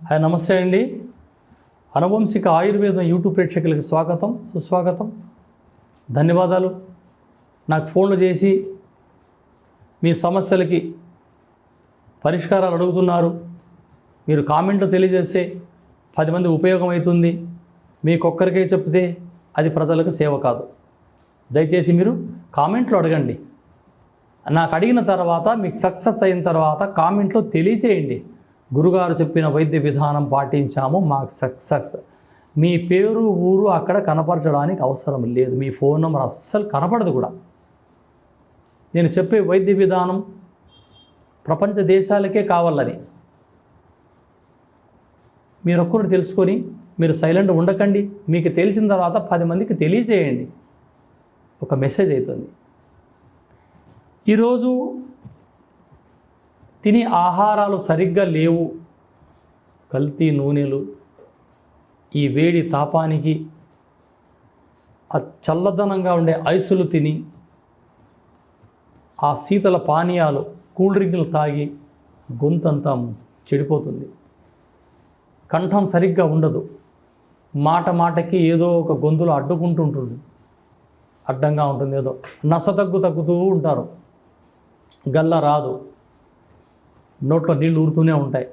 Hi, నమస్తే అండి. అనువంశిక ఆయుర్వేదం యూట్యూబ్ ప్రేక్షకులకు స్వాగతం, సుస్వాగతం, ధన్యవాదాలు. నాకు ఫోన్లు చేసి మీ సమస్యలకి పరిష్కారాలు అడుగుతున్నారు. మీరు కామెంట్లు తెలియజేస్తే 10 మంది ఉపయోగం అవుతుంది. మీకొక్కరికే చెప్తే అది ప్రజలకు సేవ కాదు. దయచేసి మీరు కామెంట్లు అడగండి. నాకు అడిగిన తర్వాత మీకు సక్సెస్ అయిన తర్వాత కామెంట్లో తెలియచేయండి. గురుగారు చెప్పిన వైద్య విధానం పాటించాము, మాకు సక్సెస్. మీ పేరు ఊరు అక్కడ కనపరచడానికి అవసరం లేదు. మీ ఫోన్ నెంబర్ అస్సలు కనపడదు కూడా. నేను చెప్పే వైద్య విధానం ప్రపంచ దేశాలకే కావాలని మీరొక్కరు తెలుసుకొని మీరు సైలెంట్ ఉండకండి. మీకు తెలిసిన తర్వాత 10 మందికి తెలియజేయండి. ఒక మెసేజ్ అవుతుంది. ఈరోజు తినే ఆహారాలు సరిగ్గా లేవు. కల్తీ నూనెలు, ఈ వేడి తాపానికి ఆ చల్లదనంగా ఉండే ఐసులు తిని, ఆ శీతల పానీయాలు, కూల్ డ్రింకులు తాగి గొంతంతా చెడిపోతుంది. కంఠం సరిగ్గా ఉండదు. మాట మాటకి ఏదో ఒక గొంతులో అడ్డుకుంటుంటుంది, అడ్డంగా ఉంటుంది. ఏదో నస తగ్గుతూ ఉంటారు. గల్ల రాదు, నోట్లో నీళ్ళు ఊరుతూనే ఉంటాయి.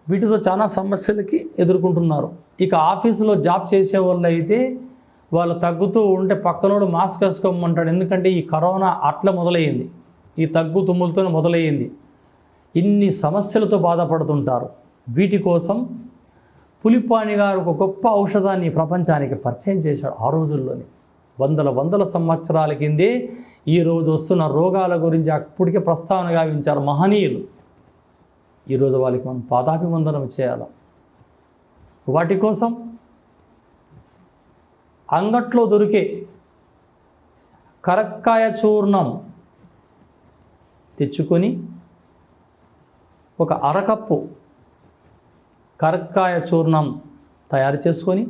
వీటితో చాలా సమస్యలకి ఎదుర్కొంటున్నారు. ఇక ఆఫీసులో జాబ్ చేసే వాళ్ళు అయితే వాళ్ళు తగ్గుతూ ఉంటే పక్కనోడు మాస్క్ వేసుకోమంటాడు. ఎందుకంటే ఈ కరోనా అట్లా మొదలయ్యింది, ఈ తగ్గు తుమ్ములతో మొదలయ్యింది. ఇన్ని సమస్యలతో బాధపడుతుంటారు. వీటి కోసం పులిపాని గారు ఒక గొప్ప ఔషధాన్ని ప్రపంచానికి పరిచయం చేశాడు. ఆ రోజుల్లోనే వందల సంవత్సరాల కిందే ఈరోజు వస్తున్న రోగాల గురించి అప్పటికే ప్రస్తావన గావించారు మహనీయులు. ఈరోజు వాళ్ళకి మనం పాదాభివందనం చేయాలి. వాటి కోసం అంగట్లో దొరికే కరక్కాయ చూర్ణం తెచ్చుకొని ఒక అరకప్పు కరక్కాయ చూర్ణం తయారు చేసుకొని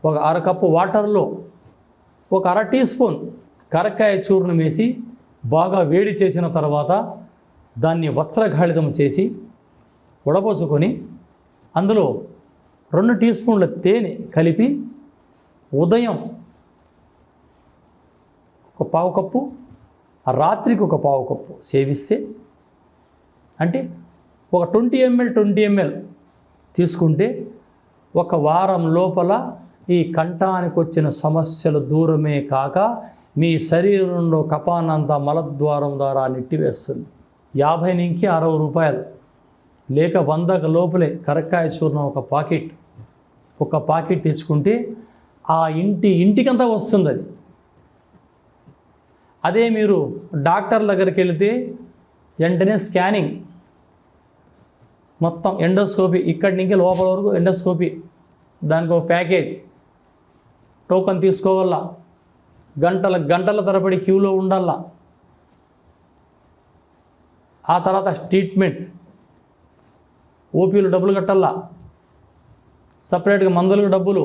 ఒక అరకప్పు వాటర్లో ఒక 1/2 టీ స్పూన్ కరక్కాయ చూర్ణం వేసి బాగా వేడి చేసిన తర్వాత దాన్ని వస్త్రఘాళితం చేసి ఉడపోసుకొని అందులో 2 టీ స్పూన్ల తేనె కలిపి ఉదయం ఒక 1/4 కప్పు, రాత్రికి ఒక 1/4 కప్పు సేవిస్తే, అంటే ఒక 20 ml తీసుకుంటే ఒక వారం లోపల ఈ కంఠానికి వచ్చిన సమస్యలు దూరమే కాక మీ శరీరంలో కపానంతా మలద్వారం ద్వారా నెట్టివేస్తుంది. 50 నుంచి 60 రూపాయలు లేక 100 లోపలే కరక్కాయ చూర్ణం ఒక పాకెట్ తీసుకుంటే ఆ ఇంటికంతా వస్తుంది అది. అదే మీరు డాక్టర్ దగ్గరికి వెళితే వెంటనే స్కానింగ్, మొత్తం ఎండోస్కోపీ, ఇక్కడి నుంచి లోపల వరకు ఎండోస్కోపీ, దానికి ఒక ప్యాకేజ్, టోకన్ తీసుకోవాలా, గంటల తరబడి క్యూలో ఉండాలా. ఆ తర్వాత ట్రీట్మెంట్, ఓపీలు డబ్బులు కట్టాలా, సపరేట్గా మందులకు డబ్బులు,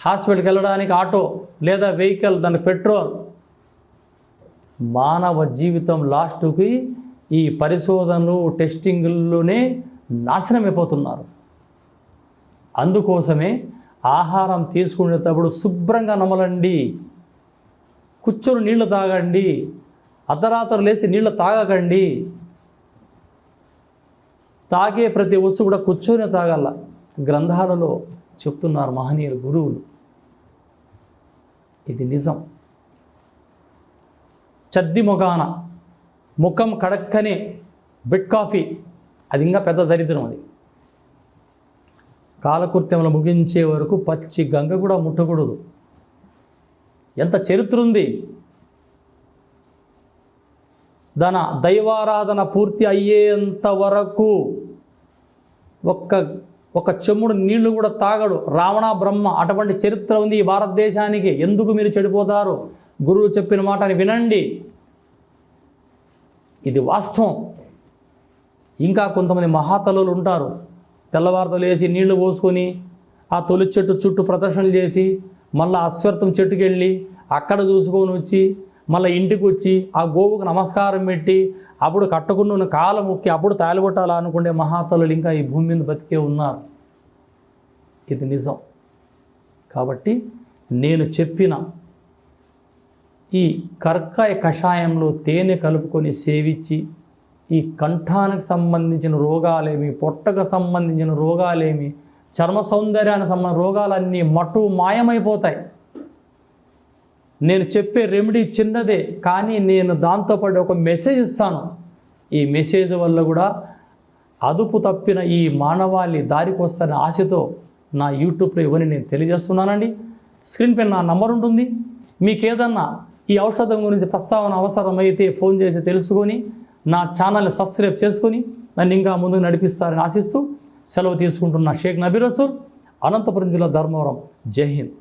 హాస్పిటల్కి వెళ్ళడానికి ఆటో లేదా వెహికల్, దానికి పెట్రోల్. మానవ జీవితం లాస్ట్కి ఈ పరిశోధనలు, టెస్టింగ్లోనే నాశనమైపోతున్నారు. అందుకోసమే ఆహారం తీసుకునేటప్పుడు శుభ్రంగా నమలండి, కూర్చొని నీళ్లు తాగండి, అర్ధరాత్రులు లేచి నీళ్ళు తాగకండి. తాగే ప్రతి వస్తువు కూడా కూర్చొని తాగాల. గ్రంథాలలో చెప్తున్నారు మహనీయులు, గురువులు. ఇది నిజం. చద్ది మొగాన ముఖం కడక్కనే బెడ్ కాఫీ, అది ఇంకా పెద్ద దరిద్రం. అది కాలకృత్యములు ముగించే వరకు పచ్చి గంగ కూడా ముట్టకూడదు. ఎంత చరిత్ర ఉంది. దైవారాధన పూర్తి అయ్యేంత వరకు ఒక చెమ్ముడు నీళ్లు కూడా తాగడు రావణ బ్రహ్మ. అటువంటి చరిత్ర ఉంది ఈ భారతదేశానికి. ఎందుకు మీరు చెడిపోతారు? గురువు చెప్పిన మాటని వినండి, ఇది వాస్తవం. ఇంకా కొంతమంది మహాతలులు ఉంటారు, తెల్లవారుతో లేచి నీళ్లు పోసుకొని ఆ తొలి చెట్టు చుట్టూ ప్రదర్శనలు చేసి మళ్ళీ అశ్వత్థం చెట్టుకి వెళ్ళి అక్కడ చూసుకొని వచ్చి మళ్ళీ ఇంటికి వచ్చి ఆ గోవుకు నమస్కారం పెట్టి అప్పుడు కట్టుకున్న కాలం ముక్కి అప్పుడు తాలిగొట్టాలా అనుకునే మహాతల్లులు ఇంకా ఈ భూమి మీద బతికే ఉన్నారు. ఇది నిజం. కాబట్టి నేను చెప్పిన ఈ కర్కాయ కషాయంలో తేనె కలుపుకొని సేవించి ఈ కంఠానికి సంబంధించిన రోగాలేమి, పొట్టకు సంబంధించిన రోగాలేమి, చర్మ సౌందర్యానికి సంబంధించిన రోగాలన్నీ మటు మాయమైపోతాయి. నేను చెప్పే రెమెడీ చిన్నదే, కానీ నేను దాంతోపాటు ఒక మెసేజ్ ఇస్తాను. ఈ మెసేజ్ వల్ల కూడా అదుపు తప్పిన ఈ మానవాళి దారికి వస్తారని ఆశతో నా యూట్యూబ్లో ఇవన్నీ నేను తెలియజేస్తున్నానండి. స్క్రీన్ పైన నా నంబర్ ఉంటుంది. మీకు ఏదన్నా ఈ ఔషధం గురించి ప్రస్తావన అవసరమైతే ఫోన్ చేసి తెలుసుకొని నా ఛానల్ని సబ్స్క్రైబ్ చేసుకొని నన్ను ఇంకా ముందుకు నడిపిస్తారని ఆశిస్తూ సెలవు తీసుకుంటున్న షేక్ నబీ రసూల్, అనంతపురం జిల్లా ధర్మవరం. జై హింద్.